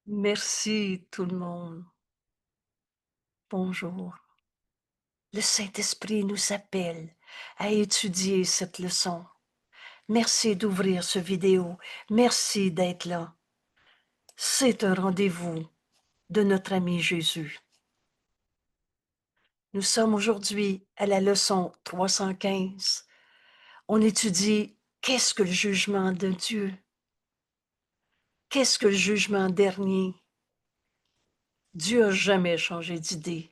Merci tout le monde. Bonjour. Le Saint-Esprit nous appelle à étudier cette leçon. Merci d'ouvrir ce vidéo. Merci d'être là. C'est un rendez-vous de notre ami Jésus. Nous sommes aujourd'hui à la leçon 315. On étudie qu'est-ce que le jugement de Dieu? Qu'est-ce que le jugement dernier? Dieu n'a jamais changé d'idée.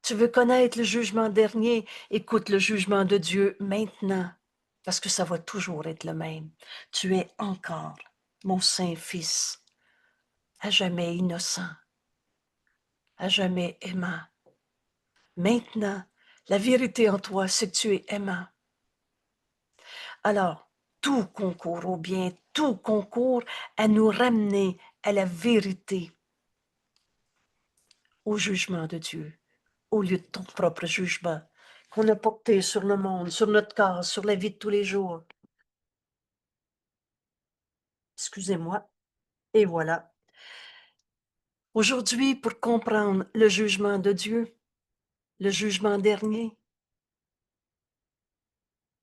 Tu veux connaître le jugement dernier? Écoute le jugement de Dieu maintenant, parce que ça va toujours être le même. Tu es encore mon saint fils, à jamais innocent, à jamais aimant. Maintenant, la vérité en toi, c'est que tu es aimant. Alors, tout concourt au bien, tout concourt à nous ramener à la vérité, au jugement de Dieu, au lieu de ton propre jugement qu'on a porté sur le monde, sur notre corps, sur la vie de tous les jours. Excusez-moi. Et voilà. Aujourd'hui, pour comprendre le jugement de Dieu, le jugement dernier,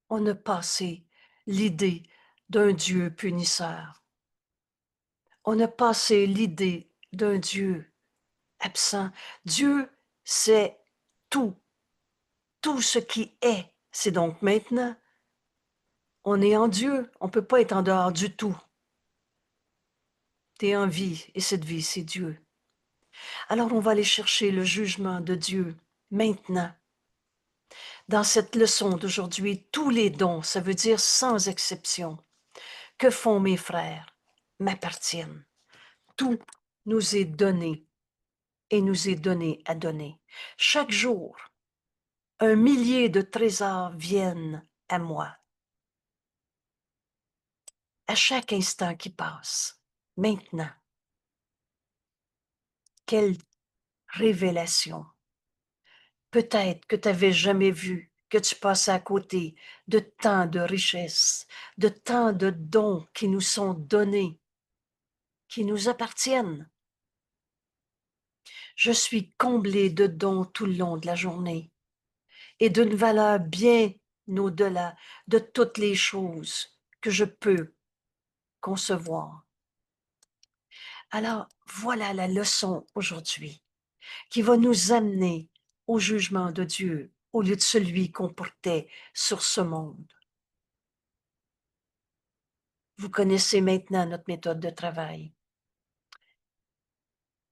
on a passé l'idée d'un Dieu punisseur. On a passé l'idée d'un Dieu absent. Dieu, c'est tout. Tout ce qui est, c'est donc maintenant. On est en Dieu, on ne peut pas être en dehors du tout. Tu es en vie, et cette vie, c'est Dieu. Alors on va aller chercher le jugement de Dieu maintenant. Dans cette leçon d'aujourd'hui, tous les dons, ça veut dire sans exception, que font mes frères, m'appartiennent. Tout nous est donné et nous est donné à donner. Chaque jour, un millier de trésors viennent à moi. À chaque instant qui passe, maintenant. Quelle révélation! Peut-être que tu n'avais jamais vu, que tu passais à côté de tant de richesses, de tant de dons qui nous sont donnés, qui nous appartiennent. Je suis comblée de dons tout le long de la journée et d'une valeur bien au-delà de toutes les choses que je peux concevoir. Alors, voilà la leçon aujourd'hui qui va nous amener au jugement de Dieu au lieu de celui qu'on portait sur ce monde. Vous connaissez maintenant notre méthode de travail.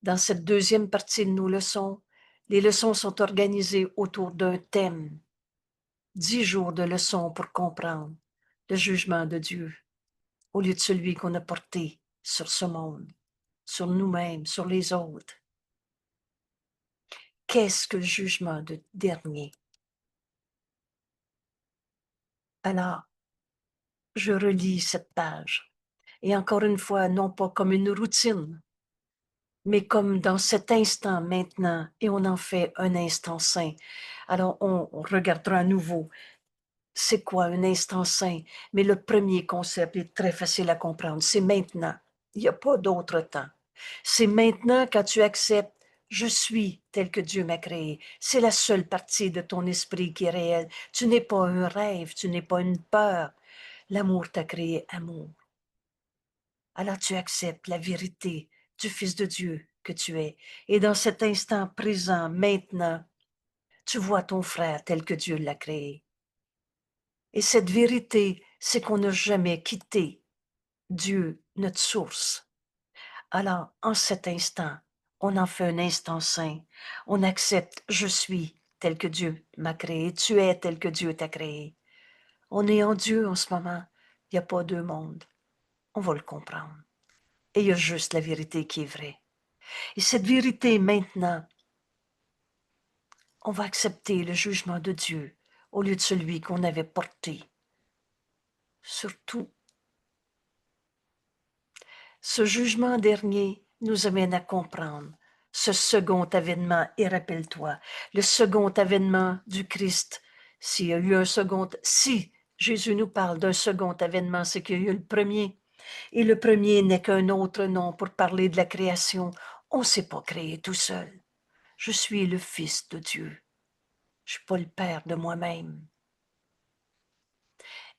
Dans cette deuxième partie de nos leçons, les leçons sont organisées autour d'un thème. 10 jours de leçons pour comprendre le jugement de Dieu au lieu de celui qu'on a porté sur ce monde, sur nous-mêmes, sur les autres. Qu'est-ce que le jugement dernier? Alors, je relis cette page. Et encore une fois, non pas comme une routine, mais comme dans cet instant maintenant, et on en fait un instant saint. Alors, on regardera à nouveau, c'est quoi un instant saint? Mais le premier concept est très facile à comprendre, c'est maintenant. Il n'y a pas d'autre temps. C'est maintenant quand tu acceptes, je suis tel que Dieu m'a créé. C'est la seule partie de ton esprit qui est réelle. Tu n'es pas un rêve, tu n'es pas une peur. L'amour t'a créé amour. Alors tu acceptes la vérité du Fils de Dieu que tu es. Et dans cet instant présent, maintenant, tu vois ton frère tel que Dieu l'a créé. Et cette vérité, c'est qu'on n'a jamais quitté Dieu, notre source. Alors, en cet instant, on en fait un instant saint. On accepte, je suis tel que Dieu m'a créé. Tu es tel que Dieu t'a créé. On est en Dieu en ce moment. Il n'y a pas deux mondes. On va le comprendre. Et il y a juste la vérité qui est vraie. Et cette vérité, maintenant, on va accepter le jugement de Dieu au lieu de celui qu'on avait porté. Surtout, ce jugement dernier nous amène à comprendre ce second avènement. Et rappelle-toi, le second avènement du Christ, s'il y a eu un second, si Jésus nous parle d'un second avènement, c'est qu'il y a eu le premier. Et le premier n'est qu'un autre nom pour parler de la création. On ne s'est pas créé tout seul. Je suis le Fils de Dieu. Je ne suis pas le Père de moi-même.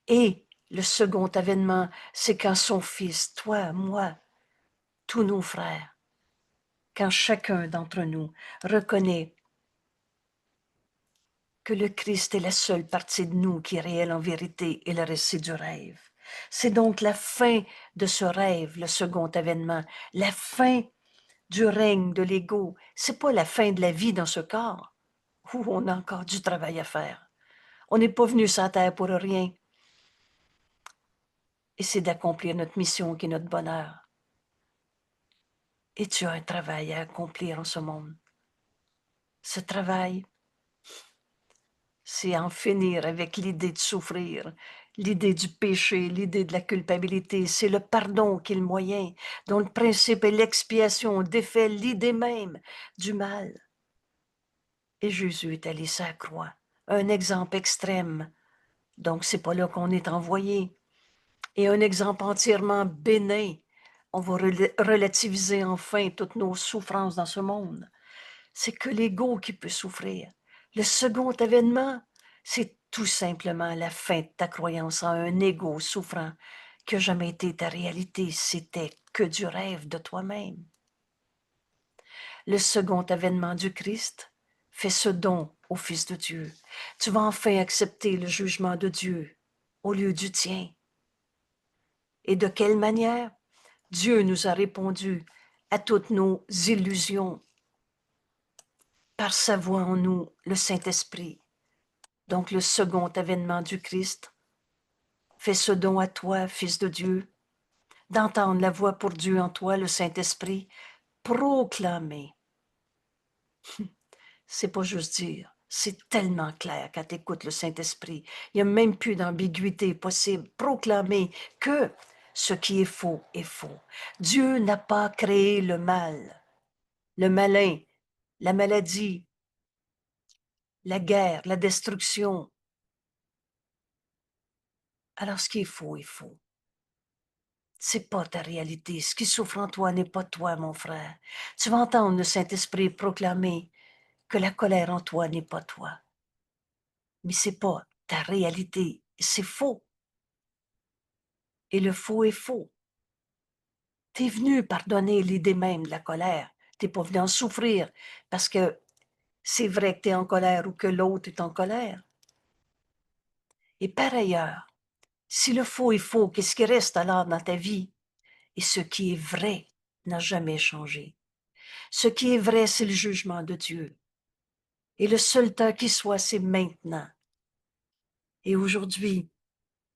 Et le second avènement, c'est quand son Fils, toi, moi, tous nos frères, quand chacun d'entre nous reconnaît que le Christ est la seule partie de nous qui est réelle en vérité et le reste c'est du rêve. C'est donc la fin de ce rêve, le second avènement, la fin du règne de l'ego. C'est pas la fin de la vie dans ce corps, où on a encore du travail à faire. On n'est pas venu sur la terre pour rien. Et c'est d'accomplir notre mission qui est notre bonheur. Et tu as un travail à accomplir en ce monde. Ce travail, c'est en finir avec l'idée de souffrir, l'idée du péché, l'idée de la culpabilité. C'est le pardon qui est le moyen, dont le principe est l'expiation, défait l'idée même du mal. Et Jésus est allé sur la croix, un exemple extrême. Donc, c'est pas là qu'on est envoyé. Et un exemple entièrement bénin. On va relativiser enfin toutes nos souffrances dans ce monde. C'est que l'ego qui peut souffrir. Le second événement, c'est tout simplement la fin de ta croyance en un ego souffrant qui n'a jamais été ta réalité. C'était que du rêve de toi-même. Le second avènement du Christ fait ce don au Fils de Dieu. Tu vas enfin accepter le jugement de Dieu au lieu du tien. Et de quelle manière? Dieu nous a répondu à toutes nos illusions par sa voix en nous, le Saint-Esprit. Donc le second avènement du Christ fait ce don à toi, Fils de Dieu, d'entendre la voix pour Dieu en toi, le Saint-Esprit, proclamer. C'est pas juste dire, c'est tellement clair quand tu écoutes le Saint-Esprit. Il n'y a même plus d'ambiguïté possible. Proclamer que ce qui est faux est faux. Dieu n'a pas créé le mal, le malin, la maladie, la guerre, la destruction. Alors ce qui est faux est faux. C'est pas ta réalité. Ce qui souffre en toi n'est pas toi, mon frère. Tu vas entendre le Saint-Esprit proclamer que la colère en toi n'est pas toi. Mais c'est pas ta réalité. C'est faux. Et le faux est faux. T'es venu pardonner l'idée même de la colère. T'es pas venu en souffrir parce que c'est vrai que t'es en colère ou que l'autre est en colère. Et par ailleurs, si le faux est faux, qu'est-ce qui reste alors dans ta vie? Et ce qui est vrai n'a jamais changé. Ce qui est vrai, c'est le jugement de Dieu. Et le seul temps qui soit, c'est maintenant. Et aujourd'hui,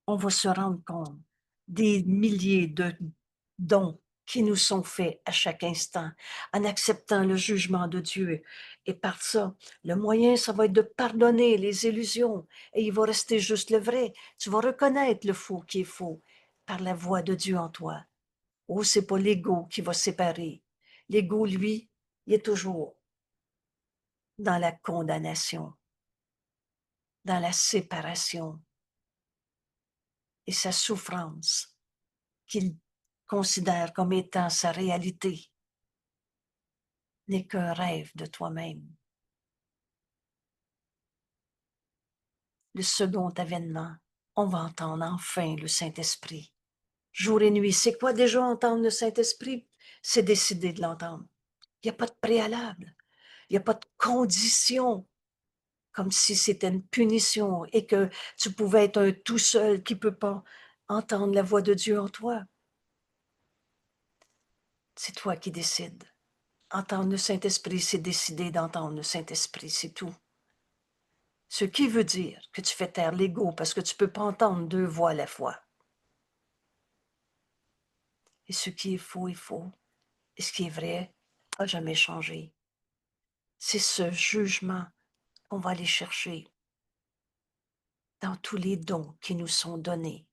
on va se rendre compte des milliers de dons qui nous sont faits à chaque instant, en acceptant le jugement de Dieu. Et par ça, le moyen, ça va être de pardonner les illusions. Et il va rester juste le vrai. Tu vas reconnaître le faux qui est faux par la voix de Dieu en toi. Oh, c'est pas l'ego qui va séparer. L'ego, lui, il est toujours dans la condamnation, dans la séparation et sa souffrance qu'il considère comme étant sa réalité n'est qu'un rêve de toi-même. Le second avènement, on va entendre enfin le Saint-Esprit. Jour et nuit, c'est quoi déjà entendre le Saint-Esprit? C'est décider de l'entendre. Il n'y a pas de préalable, il n'y a pas de condition, comme si c'était une punition et que tu pouvais être un tout seul qui ne peut pas entendre la voix de Dieu en toi. C'est toi qui décides. Entendre le Saint-Esprit, c'est décider d'entendre le Saint-Esprit, c'est tout. Ce qui veut dire que tu fais taire l'ego parce que tu ne peux pas entendre deux voix à la fois. Et ce qui est faux est faux. Et ce qui est vrai n'a jamais changé. C'est ce jugement qu'on va aller chercher dans tous les dons qui nous sont donnés.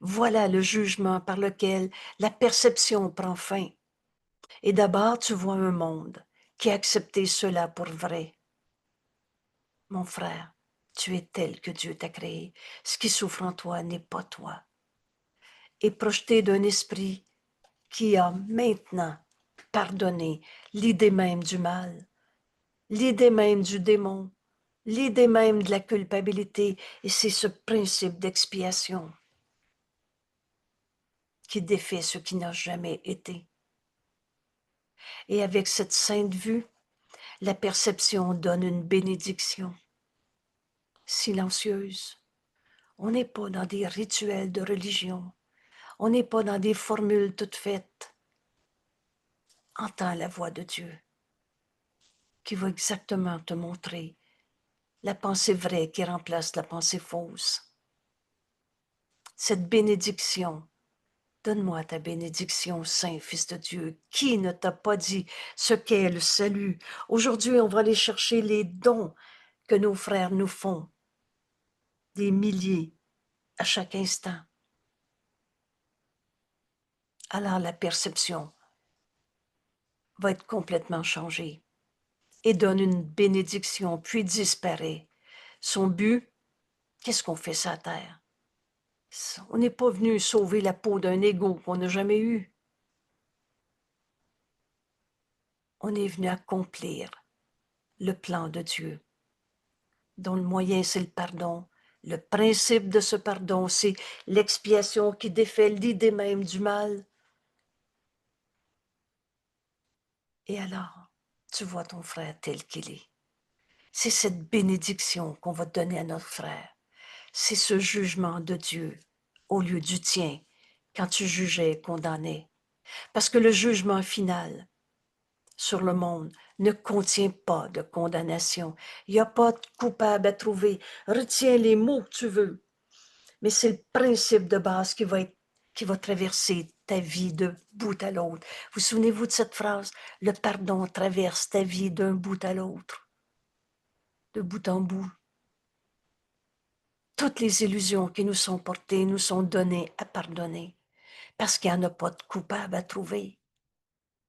Voilà le jugement par lequel la perception prend fin. Et d'abord, tu vois un monde qui a accepté cela pour vrai. Mon frère, tu es tel que Dieu t'a créé. Ce qui souffre en toi n'est pas toi. est projeté d'un esprit qui a maintenant pardonné l'idée même du mal, l'idée même du démon, l'idée même de la culpabilité, et c'est ce principe d'expiation qui défait ce qui n'a jamais été. Et avec cette sainte vue, la perception donne une bénédiction silencieuse. On n'est pas dans des rituels de religion, on n'est pas dans des formules toutes faites. Entends la voix de Dieu qui va exactement te montrer la pensée vraie qui remplace la pensée fausse. Cette bénédiction, donne-moi ta bénédiction, Saint Fils de Dieu. Qui ne t'a pas dit ce qu'est le salut? Aujourd'hui, on va aller chercher les dons que nos frères nous font, des milliers à chaque instant. Alors la perception va être complètement changée et donne une bénédiction, puis disparaît. Son but, qu'est-ce qu'on fait sur la terre? On n'est pas venu sauver la peau d'un égo qu'on n'a jamais eu. On est venu accomplir le plan de Dieu, dont le moyen, c'est le pardon. Le principe de ce pardon, c'est l'expiation qui défait l'idée même du mal. Et alors, tu vois ton frère tel qu'il est. C'est cette bénédiction qu'on va donner à notre frère. C'est ce jugement de Dieu au lieu du tien quand tu jugeais et condamnais. Parce que le jugement final sur le monde ne contient pas de condamnation. Il n'y a pas de coupable à trouver. Retiens les mots que tu veux. Mais c'est le principe de base qui va traverser ta vie de bout à l'autre. Vous souvenez-vous de cette phrase? Le pardon traverse ta vie d'un bout à l'autre, de bout en bout. Toutes les illusions qui nous sont portées nous sont données à pardonner, parce qu'il n'y en a pas de coupable à trouver.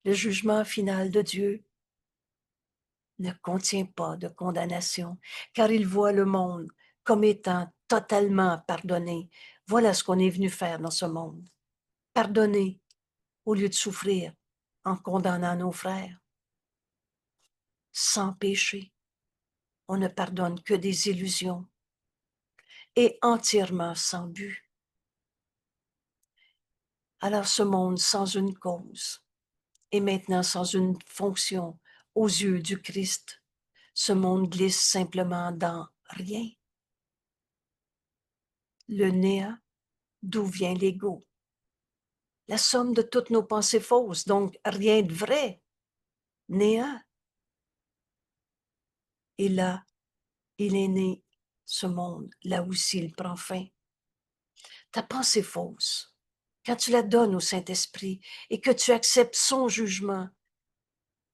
Le jugement final de Dieu ne contient pas de condamnation, car il voit le monde comme étant totalement pardonné. Voilà ce qu'on est venu faire dans ce monde. Pardonner au lieu de souffrir en condamnant nos frères. Sans péché, on ne pardonne que des illusions et entièrement sans but. Alors ce monde sans une cause et maintenant sans une fonction aux yeux du Christ, ce monde glisse simplement dans rien. Le néant, d'où vient l'ego. La somme de toutes nos pensées fausses, donc rien de vrai. Néant. Et là, il est né ce monde, là aussi il prend fin. Ta pensée fausse, quand tu la donnes au Saint-Esprit et que tu acceptes son jugement,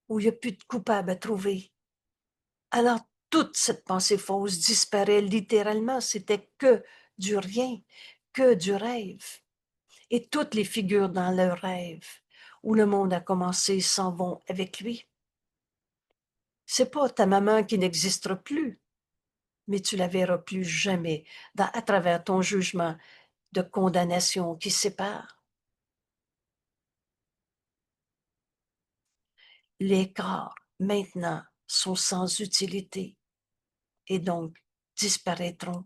où il n'y a plus de coupable à trouver, alors toute cette pensée fausse disparaît littéralement. C'était que du rien, que du rêve. Et toutes les figures dans le rêve où le monde a commencé s'en vont avec lui. C'est pas ta maman qui n'existera plus, mais tu la verras plus jamais à travers ton jugement de condamnation qui sépare. Les corps, maintenant, sont sans utilité et donc disparaîtront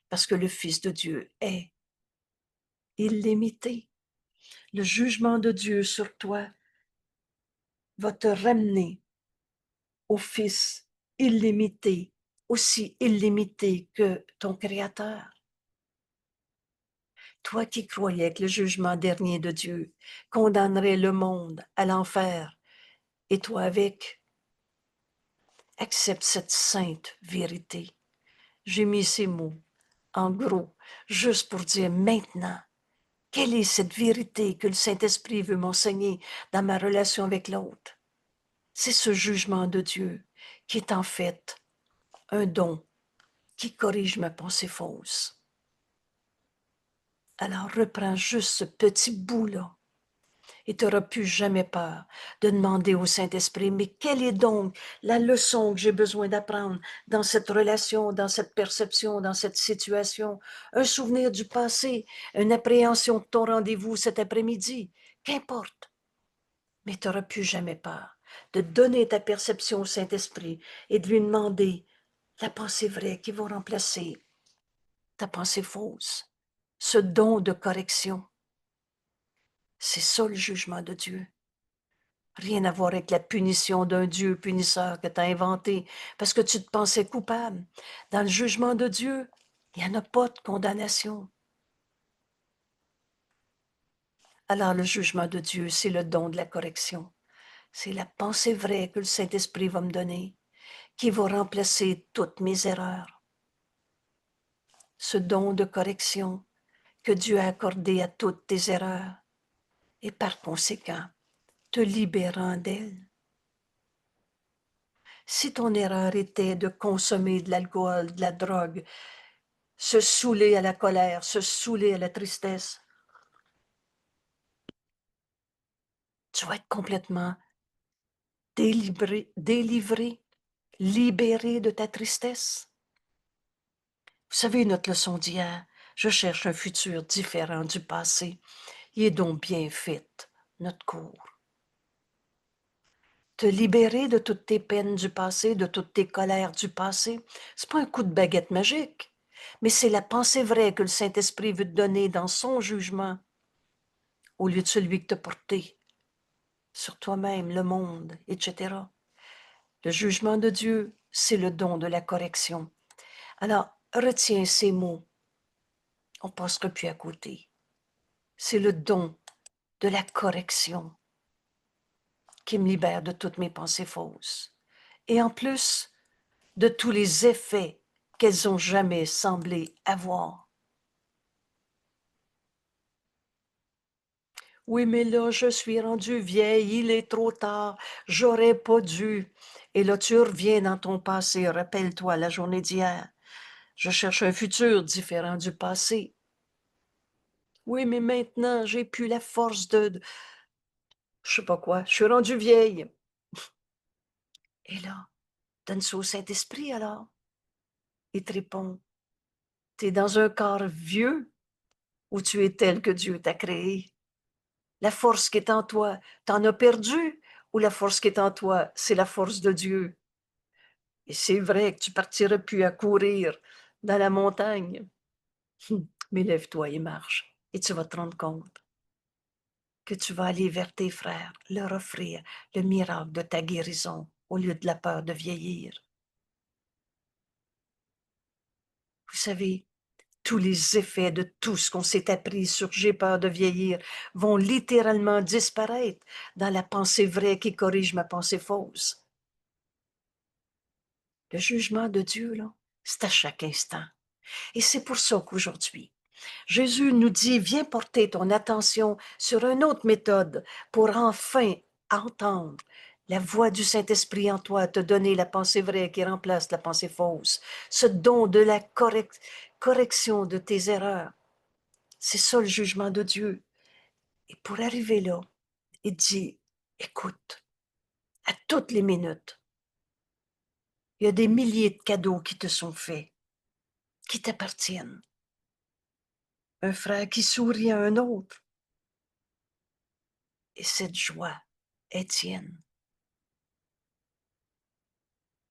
parce que le Fils de Dieu est illimité. Le jugement de Dieu sur toi va te ramener au Fils illimité, aussi illimité que ton Créateur. Toi qui croyais que le jugement dernier de Dieu condamnerait le monde à l'enfer, et toi avec, accepte cette sainte vérité. J'ai mis ces mots en gros, juste pour dire maintenant, quelle est cette vérité que le Saint-Esprit veut m'enseigner dans ma relation avec l'autre? C'est ce jugement de Dieu qui est en fait un don qui corrige ma pensée fausse. Alors reprends juste ce petit bout-là Et tu n'auras plus jamais peur de demander au Saint-Esprit, mais quelle est donc la leçon que j'ai besoin d'apprendre dans cette relation, dans cette perception, dans cette situation? Un souvenir du passé, une appréhension de ton rendez-vous cet après-midi, qu'importe. Mais tu n'auras plus jamais peur de donner ta perception au Saint-Esprit et de lui demander la pensée vraie qui va remplacer ta pensée fausse, ce don de correction. C'est ça le jugement de Dieu. Rien à voir avec la punition d'un Dieu punisseur que tu as inventé parce que tu te pensais coupable. Dans le jugement de Dieu, il n'y en a pas de condamnation. Alors le jugement de Dieu, c'est le don de la correction. C'est la pensée vraie que le Saint-Esprit va me donner qui va remplacer toutes mes erreurs. Ce don de correction que Dieu a accordé à toutes tes erreurs et par conséquent te libérant d'elles. Si ton erreur était de consommer de l'alcool, de la drogue, se saouler à la colère, se saouler à la tristesse, tu vas être complètement délivré, libéré de ta tristesse. Vous savez, notre leçon d'hier, je cherche un futur différent du passé. Il est donc bien fait, notre cours. Te libérer de toutes tes peines du passé, de toutes tes colères du passé, c'est pas un coup de baguette magique, mais c'est la pensée vraie que le Saint-Esprit veut te donner dans son jugement, au lieu de celui que tu as porté sur toi-même, le monde, etc. Le jugement de Dieu, c'est le don de la correction. Alors, retiens ces mots, on ne passera plus à côté. C'est le don de la correction qui me libère de toutes mes pensées fausses. Et en plus, de tous les effets qu'elles ont jamais semblé avoir. Oui, mais là, je suis rendue vieille, il est trop tard, j'aurais pas dû. Et là, tu reviens dans ton passé, rappelle-toi la journée d'hier. Je cherche un futur différent du passé. Oui, mais maintenant, j'ai plus la force je sais pas quoi, je suis rendue vieille. Et là, donne ça au Saint-Esprit alors. Il te répond, tu es dans un corps vieux ou tu es tel que Dieu t'a créé? La force qui est en toi, t'en as perdu, ou la force qui est en toi, c'est la force de Dieu? Et c'est vrai que tu partiras plus à courir dans la montagne. Mais lève-toi et marche, et tu vas te rendre compte que tu vas aller vers tes frères, leur offrir le miracle de ta guérison au lieu de la peur de vieillir. Vous savez, tous les effets de tout ce qu'on s'est appris sur j'ai peur de vieillir vont littéralement disparaître dans la pensée vraie qui corrige ma pensée fausse. Le jugement de Dieu, là, c'est à chaque instant. Et c'est pour ça qu'aujourd'hui, Jésus nous dit, viens porter ton attention sur une autre méthode pour enfin entendre la voix du Saint-Esprit en toi, te donner la pensée vraie qui remplace la pensée fausse, ce don de la correction de tes erreurs. C'est ça le jugement de Dieu. Et pour arriver là, il dit, écoute, à toutes les minutes, il y a des milliers de cadeaux qui te sont faits, qui t'appartiennent. Un frère qui sourit à un autre, et cette joie est tienne.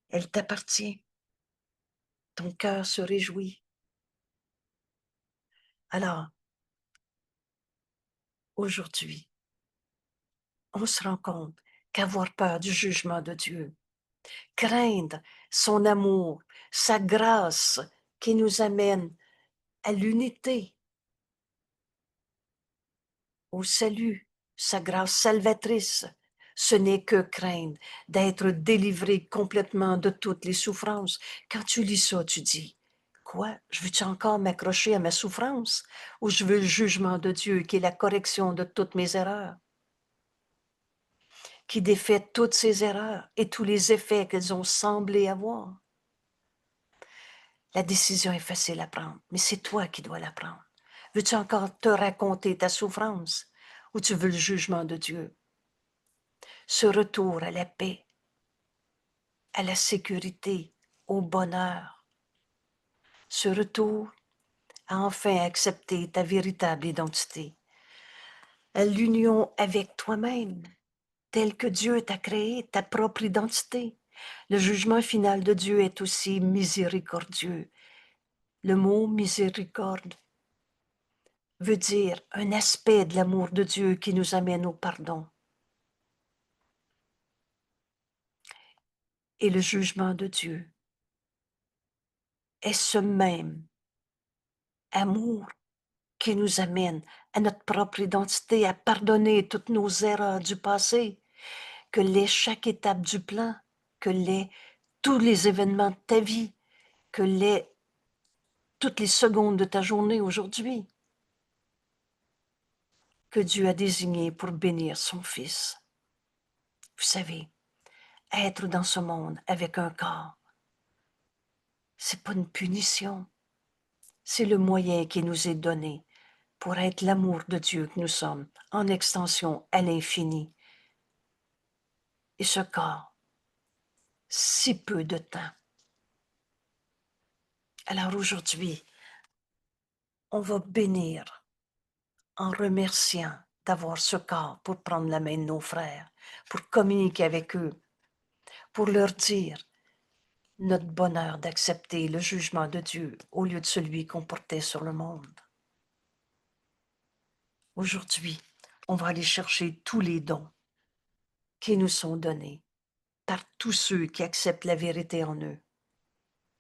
Elle t'appartient. Ton cœur se réjouit. Alors, aujourd'hui, on se rend compte qu'avoir peur du jugement de Dieu, craindre son amour, sa grâce qui nous amène à l'unité, au salut, sa grâce salvatrice, ce n'est que craindre d'être délivré complètement de toutes les souffrances. Quand tu lis ça, tu dis, quoi? Je veux-tu encore m'accrocher à ma souffrance? Ou je veux le jugement de Dieu qui est la correction de toutes mes erreurs, qui défait toutes ces erreurs et tous les effets qu'elles ont semblé avoir? La décision est facile à prendre, mais c'est toi qui dois la prendre. Veux-tu encore te raconter ta souffrance? ou tu veux le jugement de Dieu? Ce retour à la paix, à la sécurité, au bonheur. Ce retour à enfin accepter ta véritable identité, à l'union avec toi-même, telle que Dieu t'a créé, ta propre identité. Le jugement final de Dieu est aussi miséricordieux. Le mot miséricorde veut dire un aspect de l'amour de Dieu qui nous amène au pardon. Et le jugement de Dieu est ce même amour qui nous amène à notre propre identité, à pardonner toutes nos erreurs du passé, que l'est chaque étape du plan, que l'est tous les événements de ta vie, que l'est toutes les secondes de ta journée aujourd'hui, que Dieu a désigné pour bénir son Fils. Vous savez, être dans ce monde avec un corps, c'est pas une punition, c'est le moyen qui nous est donné pour être l'amour de Dieu que nous sommes, en extension à l'infini. Et ce corps, si peu de temps. Alors aujourd'hui, on va bénir en remerciant d'avoir ce corps pour prendre la main de nos frères, pour communiquer avec eux, pour leur dire notre bonheur d'accepter le jugement de Dieu au lieu de celui qu'on portait sur le monde. Aujourd'hui, on va aller chercher tous les dons qui nous sont donnés par tous ceux qui acceptent la vérité en eux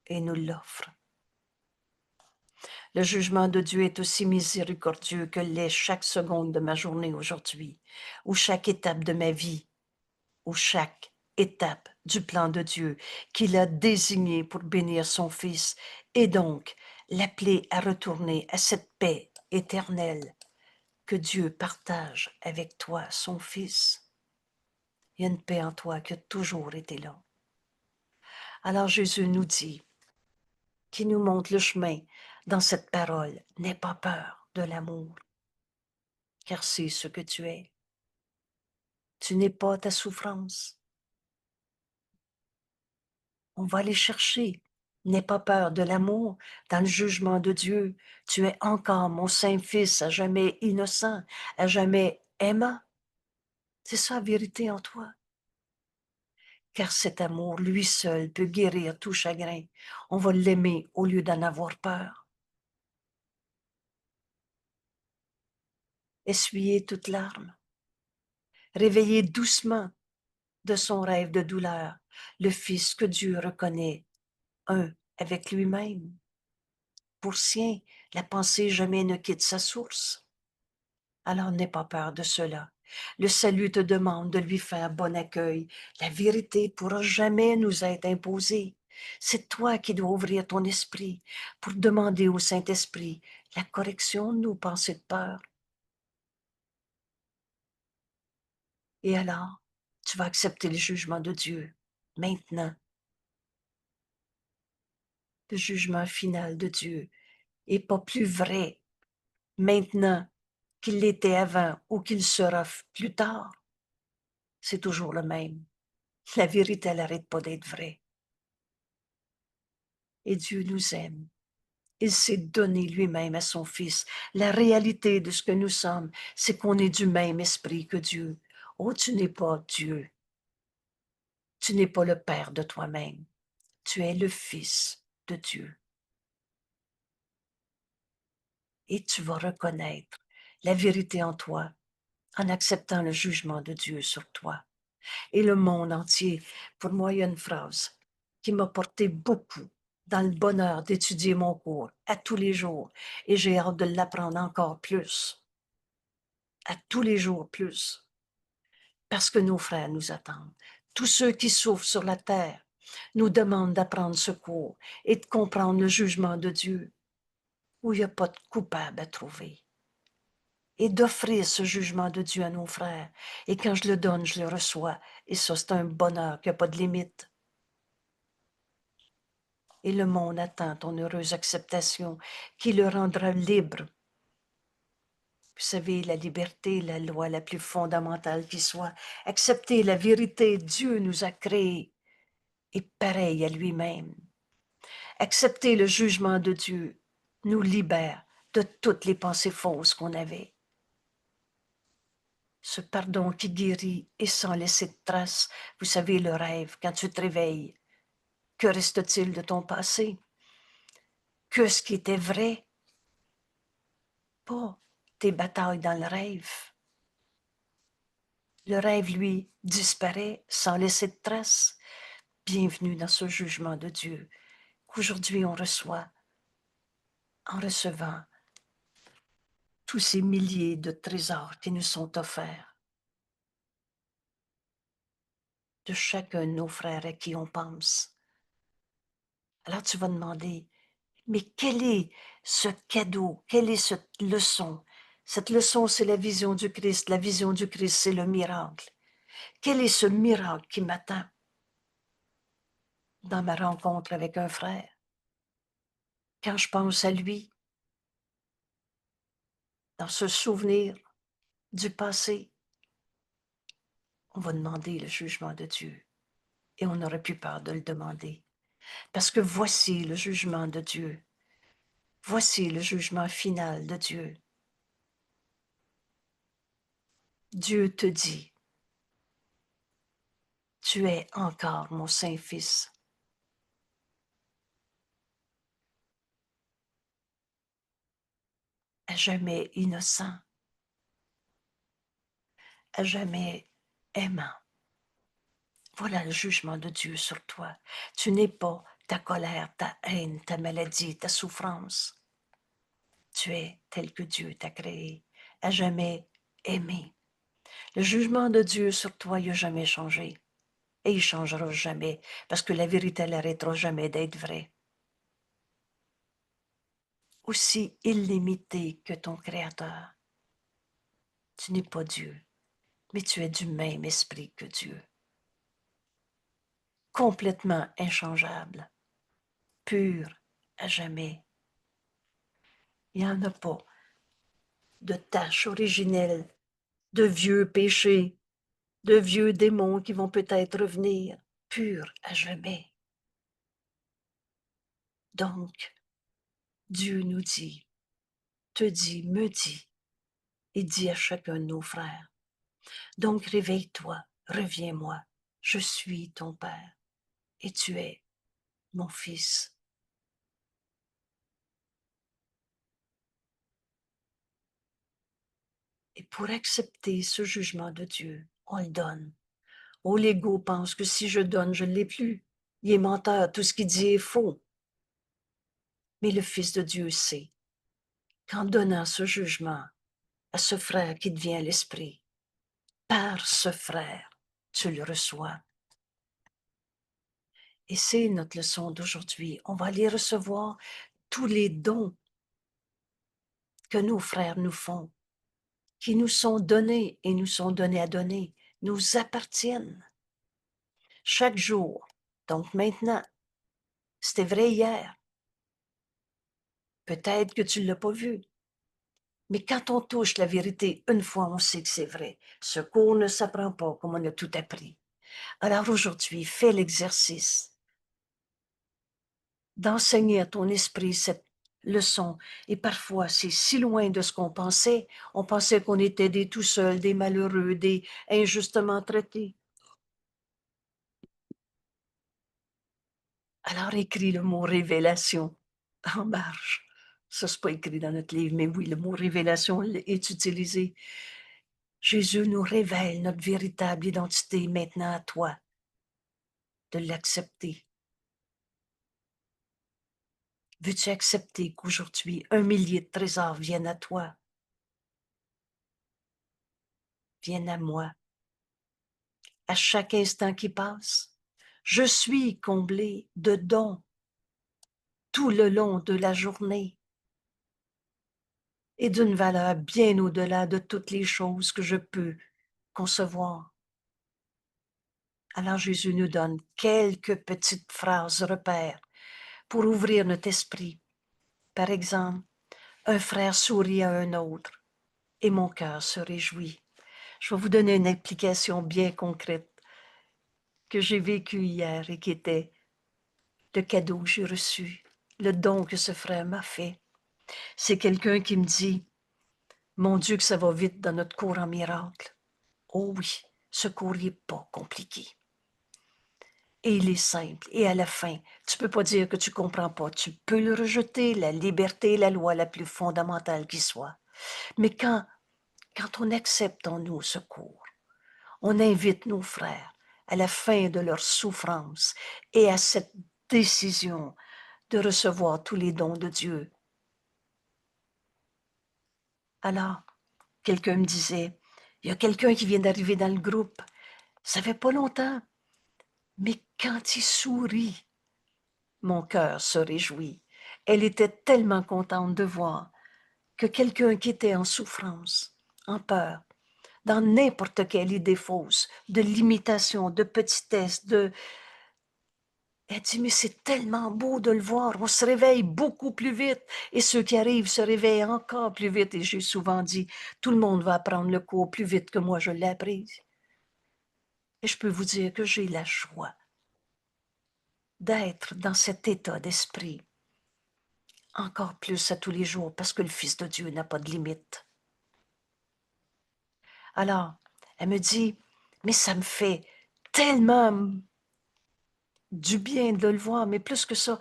et nous l'offrent. Le jugement de Dieu est aussi miséricordieux que l'est chaque seconde de ma journée aujourd'hui, ou chaque étape de ma vie, ou chaque étape du plan de Dieu qu'il a désigné pour bénir son Fils et donc l'appeler à retourner à cette paix éternelle que Dieu partage avec toi, son Fils. Il y a une paix en toi qui a toujours été là. Alors Jésus nous dit, qui nous montre le chemin dans cette parole, n'aie pas peur de l'amour, car c'est ce que tu es. Tu n'es pas ta souffrance. On va aller chercher. N'aie pas peur de l'amour dans le jugement de Dieu. Tu es encore mon saint Fils, à jamais innocent, à jamais aimant. C'est ça la vérité en toi. Car cet amour, lui seul, peut guérir tout chagrin. On va l'aimer au lieu d'en avoir peur. Essuyer toute larme. Réveiller doucement de son rêve de douleur le Fils que Dieu reconnaît, un avec lui-même. Pour sien, la pensée jamais ne quitte sa source. Alors n'aie pas peur de cela. Le salut te demande de lui faire bon accueil. La vérité pourra jamais nous être imposée. C'est toi qui dois ouvrir ton esprit pour demander au Saint-Esprit la correction de nos pensées de peur. Et alors, tu vas accepter le jugement de Dieu. Maintenant, le jugement final de Dieu est pas plus vrai maintenant qu'il l'était avant ou qu'il sera plus tard. C'est toujours le même. La vérité, elle n'arrête pas d'être vraie. Et Dieu nous aime. Il s'est donné lui-même à son Fils. La réalité de ce que nous sommes, c'est qu'on est du même esprit que Dieu. Oh, tu n'es pas Dieu. Tu n'es pas le Père de toi-même. Tu es le Fils de Dieu. Et tu vas reconnaître la vérité en toi en acceptant le jugement de Dieu sur toi. Et le monde entier, pour moi, il y a une phrase qui m'a porté beaucoup dans le bonheur d'étudier mon cours à tous les jours. Et j'ai hâte de l'apprendre encore plus, à tous les jours plus, parce que nos frères nous attendent. Tous ceux qui souffrent sur la terre nous demandent d'apprendre ce cours et de comprendre le jugement de Dieu, où il n'y a pas de coupable à trouver. Et d'offrir ce jugement de Dieu à nos frères. Et quand je le donne, je le reçois. Et ça, c'est un bonheur qui n'a pas de limite. Et le monde attend ton heureuse acceptation qui le rendra libre Vous savez, la liberté, la loi la plus fondamentale qui soit. Accepter la vérité, Dieu nous a créés et pareil à lui-même. Accepter le jugement de Dieu nous libère de toutes les pensées fausses qu'on avait. Ce pardon qui guérit et sans laisser de traces. Vous savez, le rêve, quand tu te réveilles, que reste-t-il de ton passé? Que ce qui était vrai? Pas tes batailles dans le rêve. Le rêve, lui, disparaît sans laisser de traces. Bienvenue dans ce jugement de Dieu qu'aujourd'hui on reçoit en recevant tous ces milliers de trésors qui nous sont offerts de chacun de nos frères à qui on pense. Alors tu vas demander, mais quel est ce cadeau? Quelle est cette leçon? Cette leçon, c'est la vision du Christ. La vision du Christ, c'est le miracle. Quel est ce miracle qui m'attend dans ma rencontre avec un frère? Quand je pense à lui, dans ce souvenir du passé, on va demander le jugement de Dieu. Et on n'aurait plus peur de le demander. Parce que voici le jugement de Dieu. Voici le jugement final de Dieu. Dieu te dit, tu es encore mon Saint-Fils. À jamais innocent, à jamais aimant. Voilà le jugement de Dieu sur toi. Tu n'es pas ta colère, ta haine, ta maladie, ta souffrance. Tu es tel que Dieu t'a créé, à jamais aimé. Le jugement de Dieu sur toi, il n'a jamais changé. Et il ne changera jamais, parce que la vérité n'arrêtera jamais d'être vraie. Aussi illimité que ton Créateur. Tu n'es pas Dieu, mais tu es du même esprit que Dieu. Complètement inchangeable, pur à jamais. Il n'y en a pas de tâche originelle, de vieux péchés, de vieux démons qui vont peut-être revenir, pur à jamais. Donc, Dieu nous dit, te dit, me dit, et dit à chacun de nos frères, donc réveille-toi, reviens-moi, je suis ton Père, et tu es mon Fils. Et pour accepter ce jugement de Dieu, on le donne. Oh, l'ego pense que si je donne, je ne l'ai plus. Il est menteur, tout ce qu'il dit est faux. Mais le Fils de Dieu sait qu'en donnant ce jugement à ce frère qui devient l'Esprit, par ce frère, tu le reçois. Et c'est notre leçon d'aujourd'hui. On va aller recevoir tous les dons que nos frères nous font, qui nous sont donnés et nous sont donnés à donner, nous appartiennent chaque jour. Donc maintenant, c'était vrai hier. Peut-être que tu ne l'as pas vu. Mais quand on touche la vérité, une fois, on sait que c'est vrai. Ce cours ne s'apprend pas comme on a tout appris. Alors aujourd'hui, fais l'exercice d'enseigner à ton esprit cette leçon. Et parfois, c'est si loin de ce qu'on pensait. On pensait qu'on était des tout seuls, des malheureux, des injustement traités. Alors écris le mot révélation en marge. Ça, c'est pas écrit dans notre livre, mais oui, le mot révélation est utilisé. Jésus nous révèle notre véritable identité maintenant à toi, de l'accepter. Veux-tu accepter qu'aujourd'hui, 1 millier de trésors viennent à toi, viennent à moi, à chaque instant qui passe? Je suis comblé de dons tout le long de la journée et d'une valeur bien au-delà de toutes les choses que je peux concevoir. Alors Jésus nous donne quelques petites phrases repères pour ouvrir notre esprit. Par exemple, un frère sourit à un autre. et mon cœur se réjouit. Je vais vous donner une application bien concrète que j'ai vécue hier et qui était le cadeau que j'ai reçu, le don que ce frère m'a fait. C'est quelqu'un qui me dit, mon Dieu, que ça va vite dans notre cours en miracle. Oh oui, ce cours n'est pas compliqué. Et il est simple. Et à la fin, tu peux pas dire que tu comprends pas. Tu peux le rejeter, la liberté est la loi la plus fondamentale qui soit. Mais quand on accepte en nous ce cours, on invite nos frères à la fin de leur souffrance et à cette décision de recevoir tous les dons de Dieu. Alors, quelqu'un me disait, il y a quelqu'un qui vient d'arriver dans le groupe. Ça fait pas longtemps, mais quand il sourit, mon cœur se réjouit. Elle était tellement contente de voir que quelqu'un qui était en souffrance, en peur, dans n'importe quelle idée fausse, de limitation, de petitesse, elle dit, mais c'est tellement beau de le voir, on se réveille beaucoup plus vite et ceux qui arrivent se réveillent encore plus vite. Et j'ai souvent dit, tout le monde va apprendre le cours plus vite que moi je l'ai appris. Et je peux vous dire que j'ai la joie d'être dans cet état d'esprit encore plus à tous les jours parce que le Fils de Dieu n'a pas de limite. Alors, elle me dit, mais ça me fait tellement du bien de le voir, mais plus que ça,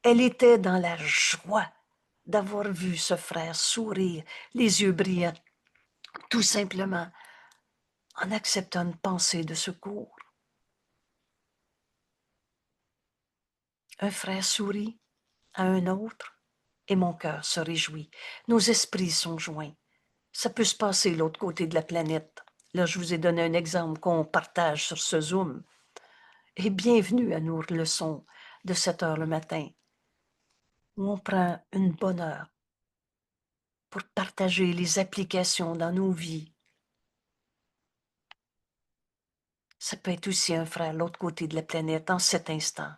elle était dans la joie d'avoir vu ce frère sourire, les yeux brillants, tout simplement en acceptant une pensée de secours. Un frère sourit à un autre et mon cœur se réjouit. Nos esprits sont joints. Ça peut se passer de l'autre côté de la planète. Là, je vous ai donné un exemple qu'on partage sur ce Zoom. Et bienvenue à nos leçons de 7 heures le matin, où on prend une bonne heure pour partager les applications dans nos vies. Ça peut être aussi un frère de l'autre côté de la planète en cet instant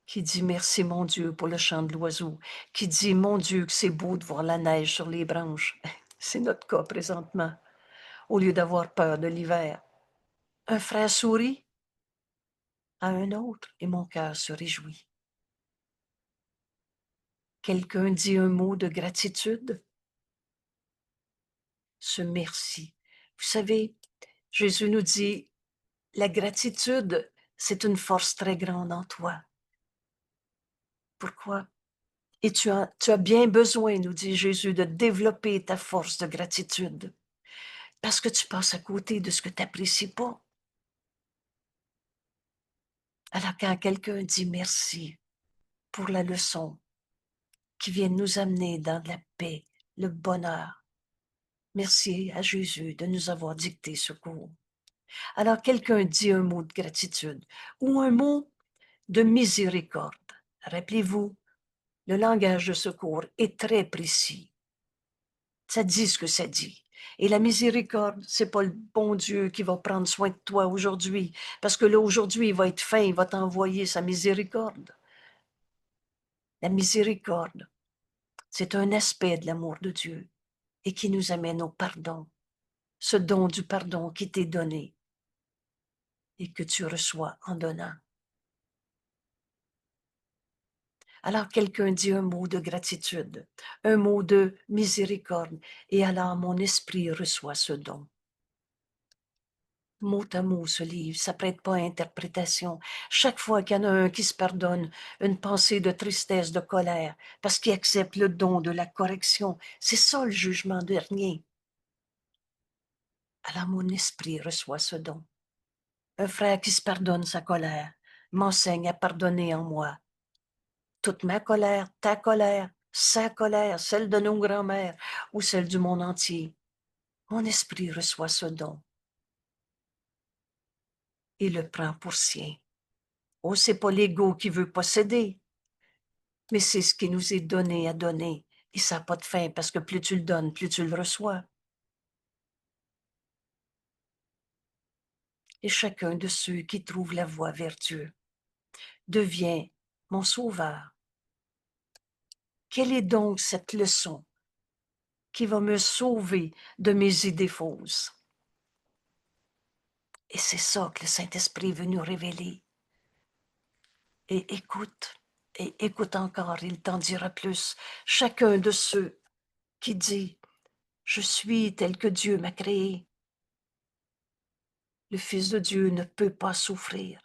qui dit merci mon Dieu pour le chant de l'oiseau, qui dit mon Dieu que c'est beau de voir la neige sur les branches. C'est notre cas présentement, au lieu d'avoir peur de l'hiver. Un frère sourit à un autre et mon cœur se réjouit. Quelqu'un dit un mot de gratitude, ce merci. Vous savez, Jésus nous dit, la gratitude, c'est une force très grande en toi. Pourquoi? Et tu as bien besoin, nous dit Jésus, de développer ta force de gratitude. Parce que tu passes à côté de ce que tu n'apprécies pas. Alors quand quelqu'un dit merci pour la leçon qui vient nous amener dans la paix, le bonheur, merci à Jésus de nous avoir dicté ce cours. Alors quelqu'un dit un mot de gratitude ou un mot de miséricorde. Rappelez-vous, le langage de secours est très précis. Ça dit ce que ça dit. Et la miséricorde, c'est pas le bon Dieu qui va prendre soin de toi aujourd'hui, parce que là, aujourd'hui, il va être fin, il va t'envoyer sa miséricorde. La miséricorde, c'est un aspect de l'amour de Dieu et qui nous amène au pardon, ce don du pardon qui t'est donné et que tu reçois en donnant. Alors quelqu'un dit un mot de gratitude, un mot de miséricorde, et alors mon esprit reçoit ce don. Mot à mot, ce livre, ça prête pas à interprétation. Chaque fois qu'il y en a un qui se pardonne une pensée de tristesse, de colère, parce qu'il accepte le don de la correction, c'est ça le jugement dernier. Alors mon esprit reçoit ce don. Un frère qui se pardonne sa colère m'enseigne à pardonner en moi toute ma colère, ta colère, sa colère, celle de nos grands-mères ou celle du monde entier. Mon esprit reçoit ce don et le prend pour sien. Oh, c'est pas l'ego qui veut posséder, mais c'est ce qui nous est donné à donner. Et ça n'a pas de fin parce que plus tu le donnes, plus tu le reçois. Et chacun de ceux qui trouvent la voie vers Dieu devient mon sauveur. Quelle est donc cette leçon qui va me sauver de mes idées fausses. Et c'est ça que le Saint-Esprit veut nous révéler. Et écoute encore, il t'en dira plus. Chacun de ceux qui dit, je suis tel que Dieu m'a créé. Le Fils de Dieu ne peut pas souffrir,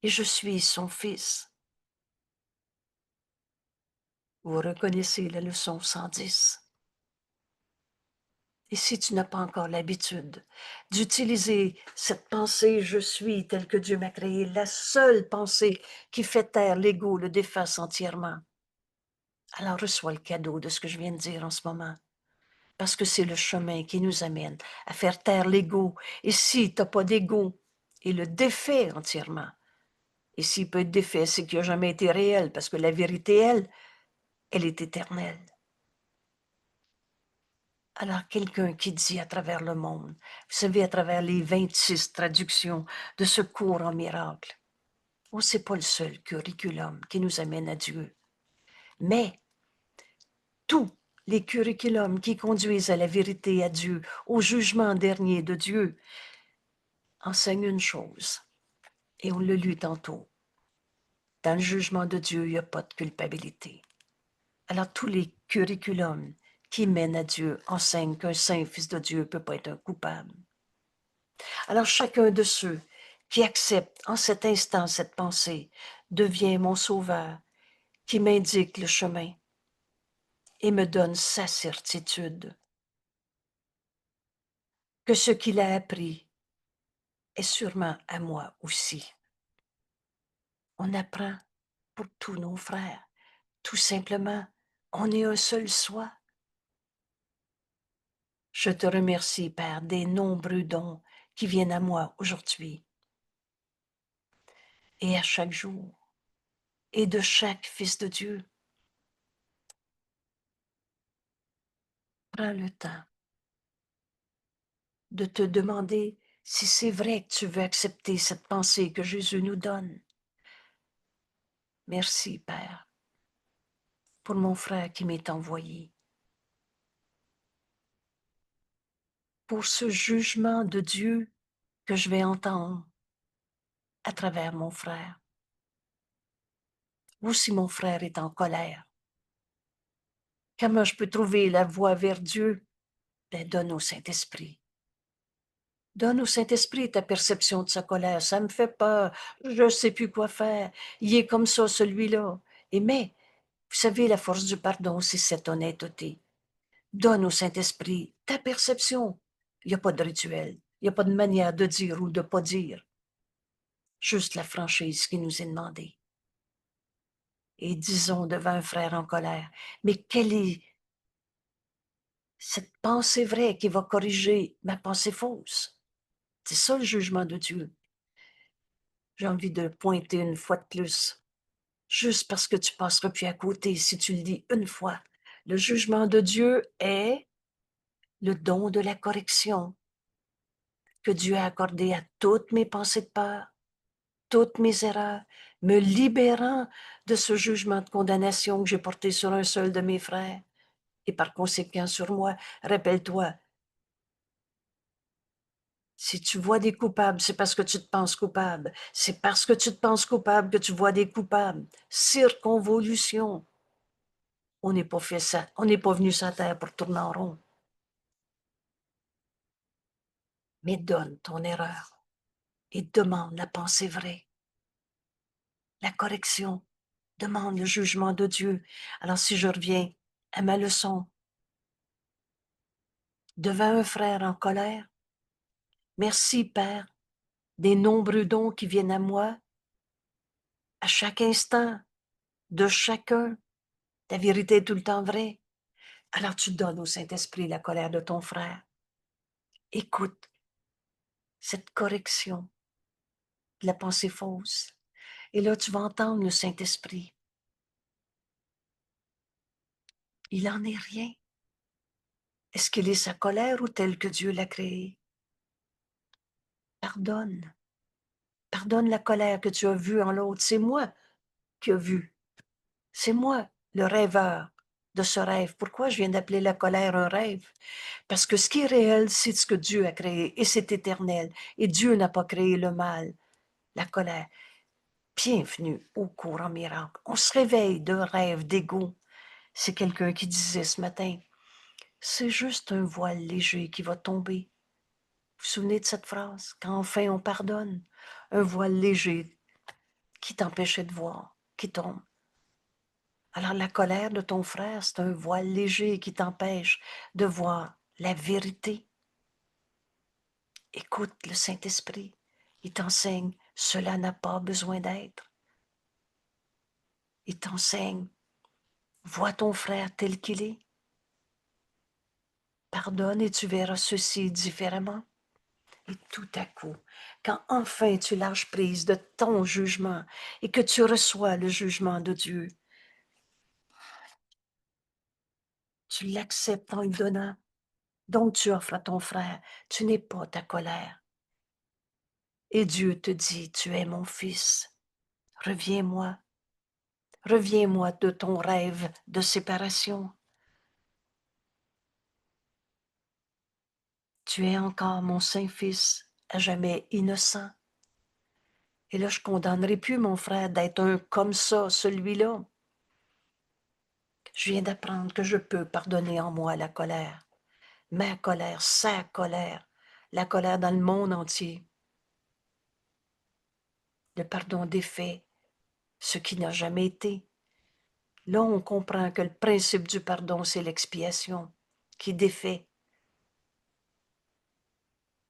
et je suis son Fils. Vous reconnaissez la leçon 110. Et si tu n'as pas encore l'habitude d'utiliser cette pensée « je suis tel que Dieu m'a créé », la seule pensée qui fait taire l'ego, le déface entièrement, alors reçois le cadeau de ce que je viens de dire en ce moment. Parce que c'est le chemin qui nous amène à faire taire l'ego. Et si tu n'as pas d'ego, il le défait entièrement. Et s'il peut être défait, c'est qu'il n'a jamais été réel, parce que la vérité, elle est éternelle. Alors, quelqu'un qui dit à travers le monde, vous savez, à travers les 26 traductions de ce cours en miracle, oh, c'est pas le seul curriculum qui nous amène à Dieu. Mais tous les curriculums qui conduisent à la vérité, à Dieu, au jugement dernier de Dieu, enseignent une chose, et on l'a lu tantôt. Dans le jugement de Dieu, il n'y a pas de culpabilité. Alors, tous les curriculums qui mènent à Dieu enseignent qu'un saint fils de Dieu ne peut pas être un coupable. Alors, chacun de ceux qui acceptent en cet instant cette pensée devient mon sauveur, qui m'indique le chemin et me donne sa certitude que ce qu'il a appris est sûrement à moi aussi. On apprend pour tous nos frères. Tout simplement, on est un seul soi. Je te remercie, Père, des nombreux dons qui viennent à moi aujourd'hui et à chaque jour, et de chaque fils de Dieu. Prends le temps de te demander si c'est vrai que tu veux accepter cette pensée que Jésus nous donne. Merci, Père, pour mon frère qui m'est envoyé, pour ce jugement de Dieu que je vais entendre à travers mon frère. Ou si mon frère est en colère, comment je peux trouver la voie vers Dieu? Ben, donne au Saint-Esprit. Donne au Saint-Esprit ta perception de sa colère. Ça me fait peur. Je ne sais plus quoi faire. Il est comme ça, celui-là. Mais, vous savez, la force du pardon, c'est cette honnêteté. Donne au Saint-Esprit ta perception. Il n'y a pas de rituel. Il n'y a pas de manière de dire ou de ne pas dire. Juste la franchise qui nous est demandée. Et disons devant un frère en colère, mais quelle est cette pensée vraie qui va corriger ma pensée fausse? C'est ça le jugement de Dieu. J'ai envie de pointer une fois de plus, juste parce que tu passeras plus à côté si tu le dis une fois. Le jugement de Dieu est le don de la correction que Dieu a accordé à toutes mes pensées de peur, toutes mes erreurs, me libérant de ce jugement de condamnation que j'ai porté sur un seul de mes frères et par conséquent sur moi. Rappelle-toi, si tu vois des coupables, c'est parce que tu te penses coupable. C'est parce que tu te penses coupable que tu vois des coupables. Circonvolution. On n'est pas fait ça. On n'est pas venu sur la terre pour tourner en rond. Mais donne ton erreur et demande la pensée vraie, la correction. Demande le jugement de Dieu. Alors si je reviens à ma leçon, devant un frère en colère, merci Père des nombreux dons qui viennent à moi, à chaque instant, de chacun. Ta vérité est tout le temps vraie. Alors tu donnes au Saint-Esprit la colère de ton frère. Écoute cette correction de la pensée fausse. Et là, tu vas entendre le Saint-Esprit. Il n'en est rien. Est-ce qu'il est sa colère ou tel que Dieu l'a créé? Pardonne. Pardonne la colère que tu as vue en l'autre. C'est moi qui ai vu. C'est moi, le rêveur de ce rêve. Pourquoi je viens d'appeler la colère un rêve? Parce que ce qui est réel, c'est ce que Dieu a créé et c'est éternel. Et Dieu n'a pas créé le mal, la colère. Bienvenue au cours en miracle. On se réveille d'un rêve d'ego. C'est quelqu'un qui disait ce matin, c'est juste un voile léger qui va tomber. Vous vous souvenez de cette phrase? Quand enfin on pardonne, un voile léger qui t'empêchait de voir, qui tombe. Alors la colère de ton frère, c'est un voile léger qui t'empêche de voir la vérité. Écoute le Saint-Esprit. Il t'enseigne, cela n'a pas besoin d'être. Il t'enseigne, vois ton frère tel qu'il est. Pardonne et tu verras ceci différemment. Et tout à coup, quand enfin tu lâches prise de ton jugement et que tu reçois le jugement de Dieu, tu l'acceptes en le donnant. Donc tu offres à ton frère, tu n'es pas ta colère. Et Dieu te dit, tu es mon fils, reviens-moi, reviens-moi de ton rêve de séparation. Tu es encore mon saint-fils, à jamais innocent. Et là, je ne condamnerai plus mon frère d'être un comme ça, celui-là. Je viens d'apprendre que je peux pardonner en moi la colère, ma colère, sa colère, la colère dans le monde entier. Le pardon défait ce qui n'a jamais été. Là, on comprend que le principe du pardon, c'est l'expiation qui défait.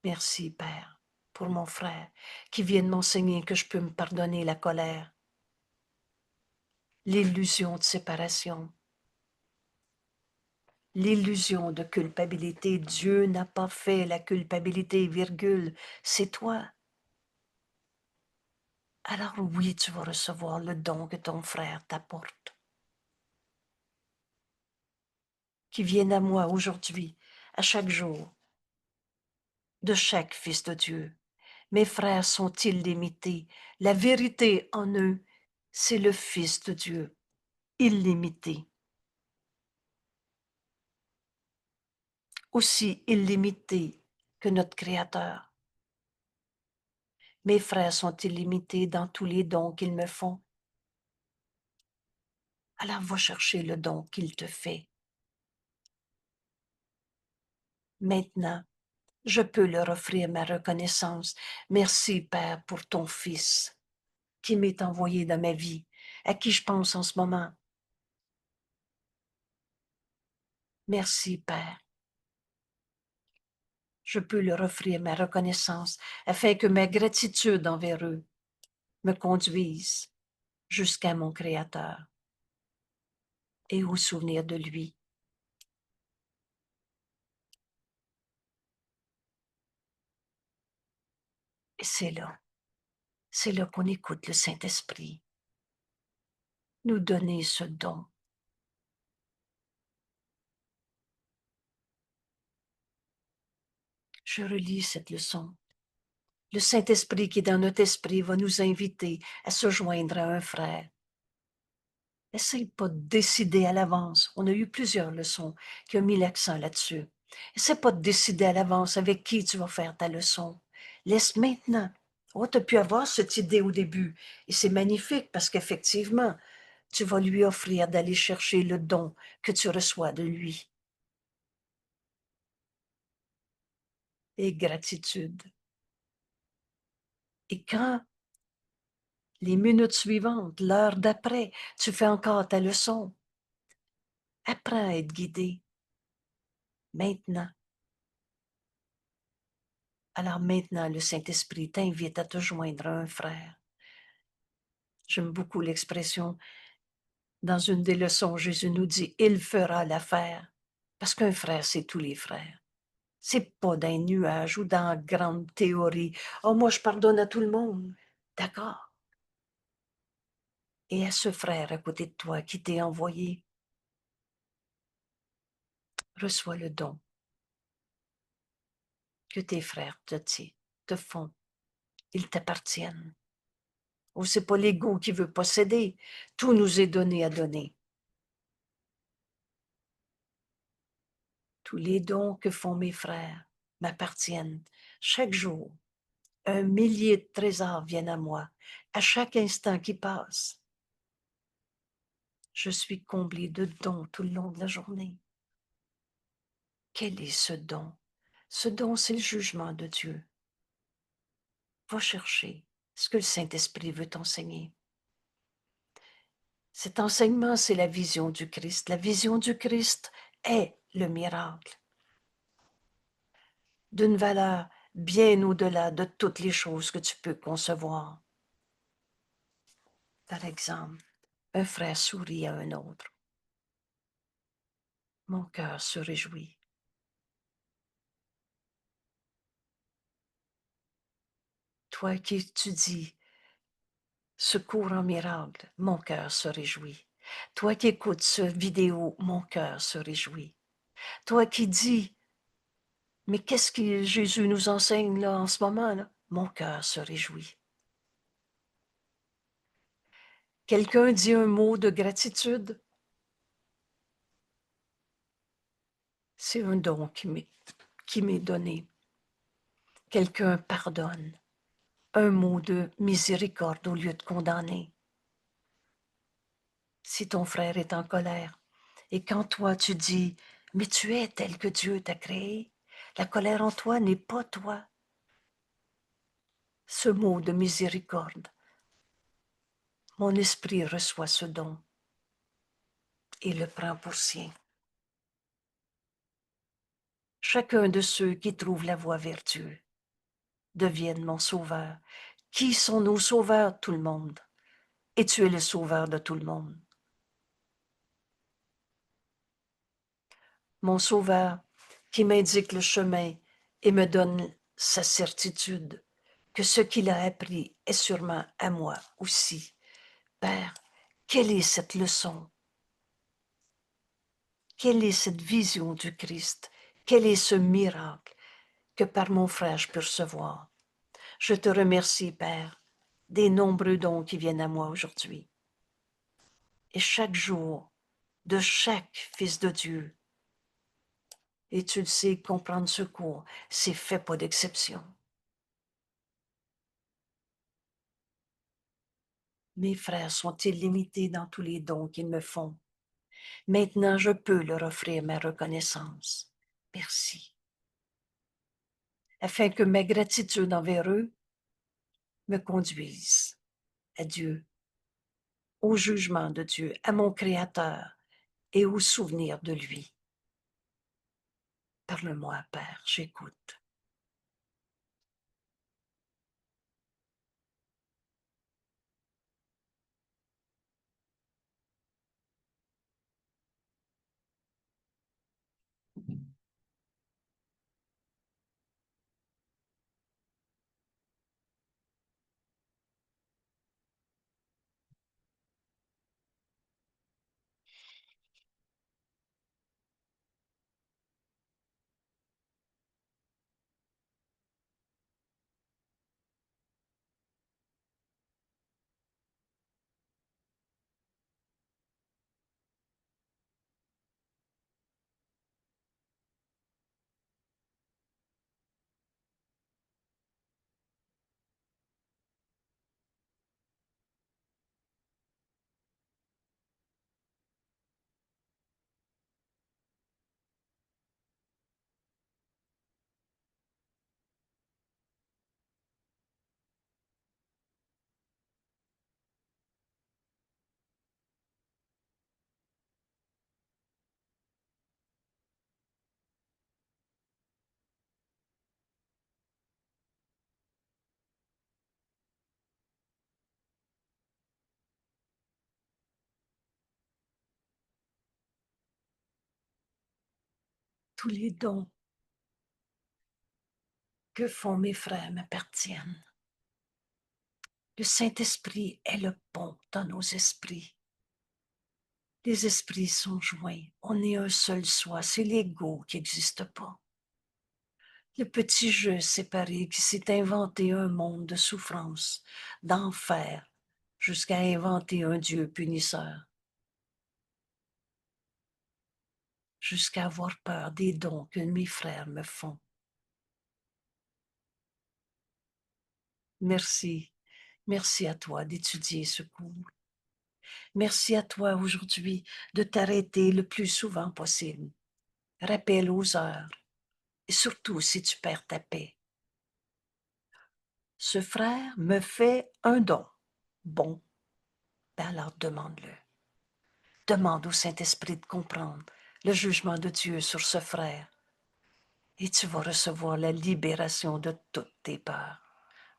Merci, Père, pour mon frère qui vient de m'enseigner que je peux me pardonner la colère, l'illusion de séparation, l'illusion de culpabilité. Dieu n'a pas fait la culpabilité, virgule, c'est toi. Alors oui, tu vas recevoir le don que ton frère t'apporte. Qui vienne à moi aujourd'hui, à chaque jour, de chaque fils de Dieu. Mes frères sont illimités. La vérité en eux, c'est le Fils de Dieu, illimité. Aussi illimité que notre Créateur. Mes frères sont illimités dans tous les dons qu'ils me font. Alors va chercher le don qu'il te fait. Maintenant, je peux leur offrir ma reconnaissance. Merci, Père, pour ton Fils qui m'est envoyé dans ma vie, à qui je pense en ce moment. Merci, Père. Je peux leur offrir ma reconnaissance afin que ma gratitude envers eux me conduise jusqu'à mon Créateur et au souvenir de lui. Et c'est là qu'on écoute le Saint-Esprit nous donner ce don. Je relis cette leçon. Le Saint-Esprit qui est dans notre esprit va nous inviter à se joindre à un frère. Essaye pas de décider à l'avance. On a eu plusieurs leçons qui ont mis l'accent là-dessus. Essaye pas de décider à l'avance avec qui tu vas faire ta leçon. Laisse maintenant. Oh, tu as pu avoir cette idée au début. Et c'est magnifique parce qu'effectivement, tu vas lui offrir d'aller chercher le don que tu reçois de lui. Et gratitude. Et quand les minutes suivantes, l'heure d'après, tu fais encore ta leçon, apprends à être guidé. Maintenant. Alors maintenant, le Saint-Esprit t'invite à te joindre à un frère. J'aime beaucoup l'expression. Dans une des leçons, Jésus nous dit, il fera l'affaire. Parce qu'un frère, c'est tous les frères. C'est pas d'un nuage ou dans une grande théorie. Oh, moi, je pardonne à tout le monde. D'accord. Et à ce frère à côté de toi qui t'est envoyé, reçois le don que tes frères te font. Ils t'appartiennent. Ou c'est pas l'ego qui veut posséder. Tout nous est donné à donner. Tous les dons que font mes frères m'appartiennent. Chaque jour, un millier de trésors viennent à moi. À chaque instant qui passe, je suis comblée de dons tout le long de la journée. Quel est ce don? Ce don, c'est le jugement de Dieu. Va chercher ce que le Saint-Esprit veut t'enseigner. Cet enseignement, c'est la vision du Christ. La vision du Christ est le miracle, d'une valeur bien au-delà de toutes les choses que tu peux concevoir. Par exemple, un frère sourit à un autre. Mon cœur se réjouit. Toi qui étudies ce cours en miracle, mon cœur se réjouit. Toi qui écoutes ce vidéo, mon cœur se réjouit. Toi qui dis, mais qu'est-ce que Jésus nous enseigne là en ce moment là? Mon cœur se réjouit. Quelqu'un dit un mot de gratitude, c'est un don qui m'est donné. Quelqu'un pardonne, un mot de miséricorde au lieu de condamner. Si ton frère est en colère, et quand toi tu dis, mais tu es tel que Dieu t'a créé, la colère en toi n'est pas toi. Ce mot de miséricorde, mon esprit reçoit ce don et le prend pour sien. Chacun de ceux qui trouvent la voie vers Dieu deviennent mon sauveur. Qui sont nos sauveurs? Tout le monde. Et tu es le sauveur de tout le monde. Mon sauveur qui m'indique le chemin et me donne sa certitude que ce qu'il a appris est sûrement à moi aussi. Père, quelle est cette leçon? Quelle est cette vision du Christ? Quel est ce miracle que par mon frère je peux recevoir? Je te remercie, Père, des nombreux dons qui viennent à moi aujourd'hui. Et chaque jour, de chaque fils de Dieu, et tu le sais, comprendre ce cours, c'est fait pas d'exception. Mes frères sont illimités dans tous les dons qu'ils me font. Maintenant, je peux leur offrir ma reconnaissance. Merci. Afin que ma gratitude envers eux me conduise à Dieu, au jugement de Dieu, à mon Créateur et au souvenir de lui. Parle-moi, Père, j'écoute. Tous les dons que font mes frères m'appartiennent. Le Saint-Esprit est le pont dans nos esprits. Les esprits sont joints. On est un seul soi. C'est l'ego qui n'existe pas. Le petit jeu séparé qui s'est inventé un monde de souffrance, d'enfer, jusqu'à inventer un Dieu punisseur. jusqu'à avoir peur des dons que mes frères me font. Merci. Merci à toi d'étudier ce cours. Merci à toi aujourd'hui de t'arrêter le plus souvent possible. Rappelle aux heures et surtout si tu perds ta paix. Ce frère me fait un don. Bon, ben alors demande-le. Demande au Saint-Esprit de comprendre le jugement de Dieu sur ce frère et tu vas recevoir la libération de toutes tes peurs,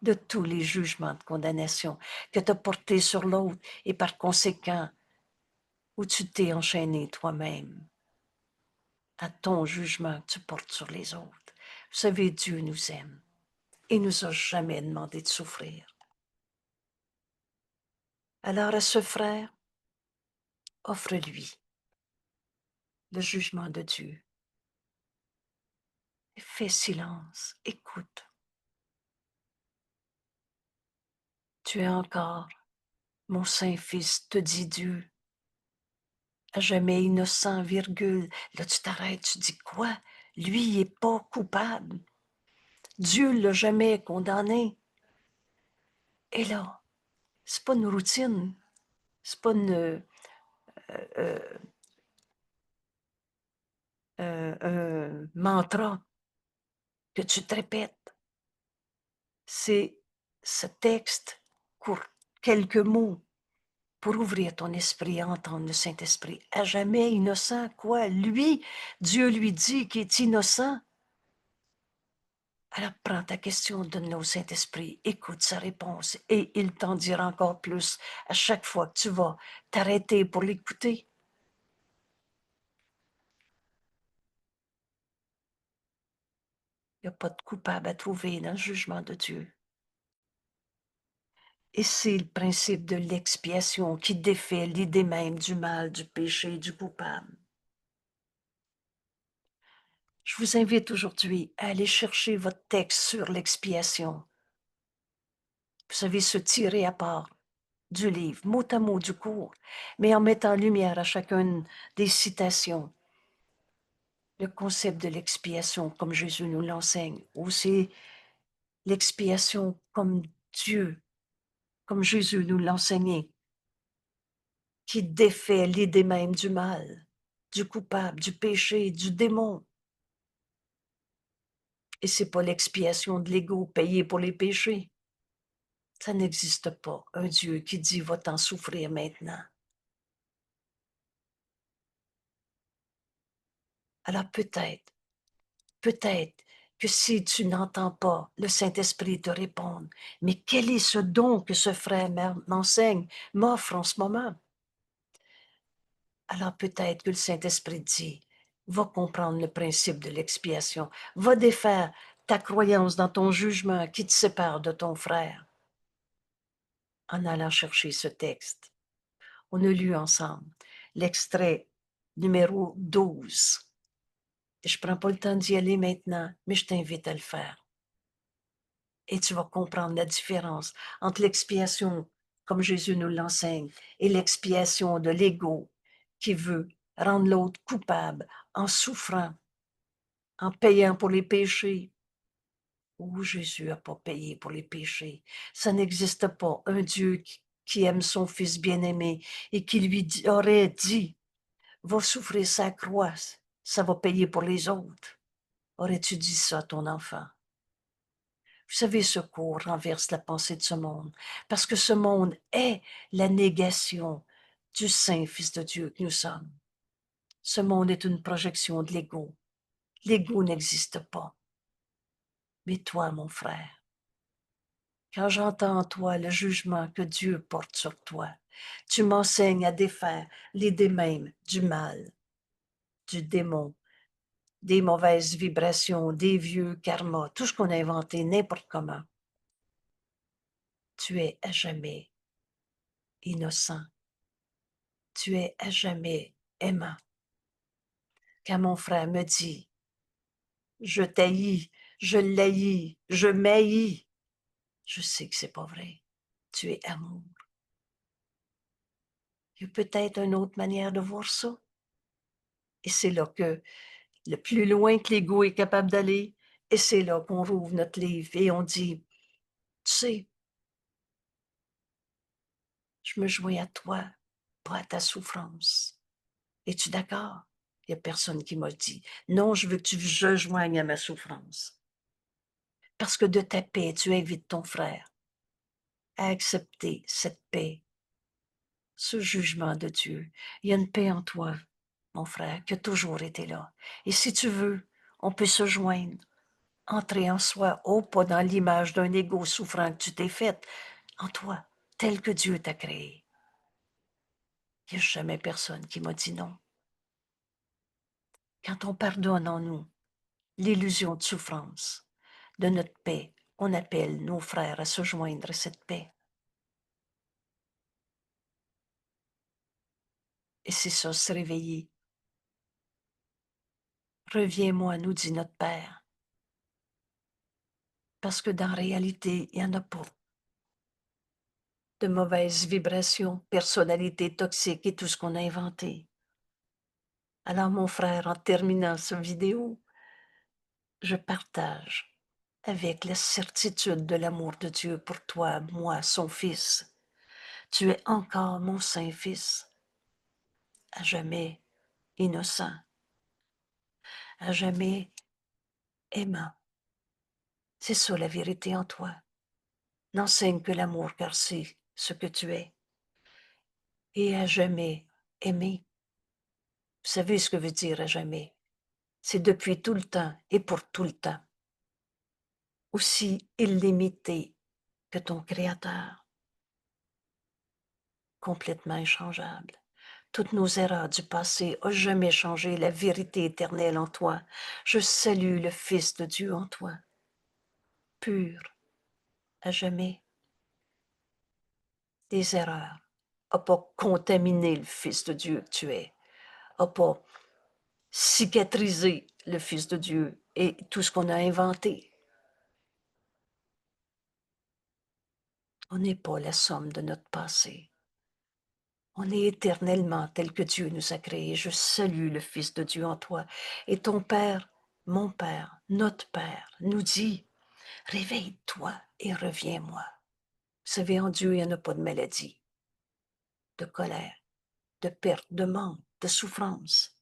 de tous les jugements de condamnation que tu as portés sur l'autre et par conséquent où tu t'es enchaîné toi-même à ton jugement que tu portes sur les autres. Vous savez, Dieu nous aime et nous a jamais demandé de souffrir. Alors à ce frère, offre-lui le jugement de Dieu. Et fais silence, écoute. Tu es encore mon Saint-Fils, te dit Dieu, à jamais innocent, virgule. Là, tu t'arrêtes, tu dis quoi? Lui, il n'est pas coupable. Dieu ne l'a jamais condamné. Et là, c'est pas une routine, c'est pas un mantra que tu te répètes. C'est ce texte court, quelques mots pour ouvrir ton esprit à entendre le Saint-Esprit. À jamais innocent, quoi? Lui, Dieu lui dit qu'il est innocent. Alors prends ta question, donne-la au Saint-Esprit, écoute sa réponse et il t'en dira encore plus à chaque fois que tu vas t'arrêter pour l'écouter. Il n'y a pas de coupable à trouver dans le jugement de Dieu. Et c'est le principe de l'expiation qui défait l'idée même du mal, du péché, du coupable. Je vous invite aujourd'hui à aller chercher votre texte sur l'expiation. Vous savez, se tirer à part du livre, mot à mot du cours, mais en mettant en lumière à chacune des citations le concept de l'expiation comme Jésus nous l'enseigne, ou c'est l'expiation comme Dieu, comme Jésus nous l'enseignait, qui défait l'idée même du mal, du coupable, du péché, du démon. Et c'est pas l'expiation de l'ego payé pour les péchés. Ça n'existe pas, un Dieu qui dit « va-t'en souffrir maintenant ». Alors peut-être que si tu n'entends pas le Saint-Esprit te répondre, mais quel est ce don que ce frère m'enseigne, m'offre en ce moment? Alors peut-être que le Saint-Esprit dit, va comprendre le principe de l'expiation, va défaire ta croyance dans ton jugement qui te sépare de ton frère en allant chercher ce texte. On a lu ensemble l'extrait numéro 12. Et je ne prends pas le temps d'y aller maintenant, mais je t'invite à le faire. Et tu vas comprendre la différence entre l'expiation, comme Jésus nous l'enseigne, et l'expiation de l'ego qui veut rendre l'autre coupable en souffrant, en payant pour les péchés. Oh, Jésus n'a pas payé pour les péchés. Ça n'existe pas. Un Dieu qui aime son Fils bien-aimé et qui lui aurait dit, va souffrir sa croix, ça va payer pour les autres. Aurais-tu dit ça à ton enfant? Vous savez, ce cours renverse la pensée de ce monde, parce que ce monde est la négation du Saint Fils de Dieu que nous sommes. Ce monde est une projection de l'ego. L'ego n'existe pas. Mais toi, mon frère, quand j'entends en toi le jugement que Dieu porte sur toi, tu m'enseignes à défaire l'idée même du mal, du démon, des mauvaises vibrations, des vieux karmas, tout ce qu'on a inventé n'importe comment. Tu es à jamais innocent. Tu es à jamais aimant. Quand mon frère me dit, je t'haïs, je l'haïs, je m'haïs, je sais que c'est pas vrai. Tu es amour. Il y a peut-être une autre manière de voir ça. Et c'est là que le plus loin que l'ego est capable d'aller, et c'est là qu'on rouvre notre livre et on dit: «Tu sais, je me joins à toi, pas à ta souffrance. Es-tu d'accord?» Il y a personne qui m'a dit: «Non, je veux que tu je joignes à ma souffrance». Parce que de ta paix, tu invites ton frère à accepter cette paix, ce jugement de Dieu. Il y a une paix en toi, mon frère, qui a toujours été là. Et si tu veux, on peut se joindre, entrer en soi, oh, pas dans l'image d'un égo souffrant que tu t'es fait, en toi, tel que Dieu t'a créé. Il n'y a jamais personne qui m'a dit non. Quand on pardonne en nous l'illusion de souffrance, de notre paix, on appelle nos frères à se joindre à cette paix. Et c'est ça, se réveiller. Reviens-moi, nous dit notre Père. Parce que dans la réalité, il n'y en a pas de mauvaises vibrations, personnalités toxiques et tout ce qu'on a inventé. Alors, mon frère, en terminant cette vidéo, je partage avec la certitude de l'amour de Dieu pour toi, moi, son Fils. Tu es encore mon Saint-Fils, à jamais innocent, à jamais aimant. C'est ça la vérité en toi. N'enseigne que l'amour car c'est ce que tu es. Et à jamais aimé. Vous savez ce que veut dire à jamais? C'est depuis tout le temps et pour tout le temps. Aussi illimité que ton Créateur, complètement inchangeable. Toutes nos erreurs du passé n'ont jamais changé la vérité éternelle en toi. Je salue le Fils de Dieu en toi, pur, à jamais. Des erreurs n'ont pas contaminé le Fils de Dieu que tu es, n'ont pas cicatrisé le Fils de Dieu et tout ce qu'on a inventé. On n'est pas la somme de notre passé. On est éternellement tel que Dieu nous a créés. Je salue le Fils de Dieu en toi. Et ton Père, mon Père, notre Père, nous dit, réveille-toi et reviens-moi. Vous savez, en Dieu, il n'y en a pas de maladie, de colère, de perte, de manque, de souffrance.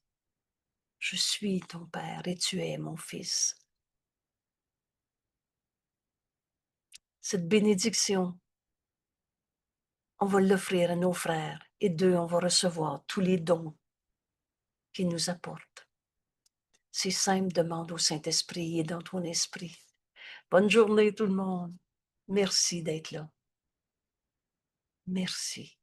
Je suis ton Père et tu es mon Fils. Cette bénédiction, on va l'offrir à nos frères et d'eux, on va recevoir tous les dons qu'ils nous apportent. C'est simple, demande au Saint-Esprit et dans ton esprit. Bonne journée tout le monde. Merci d'être là. Merci.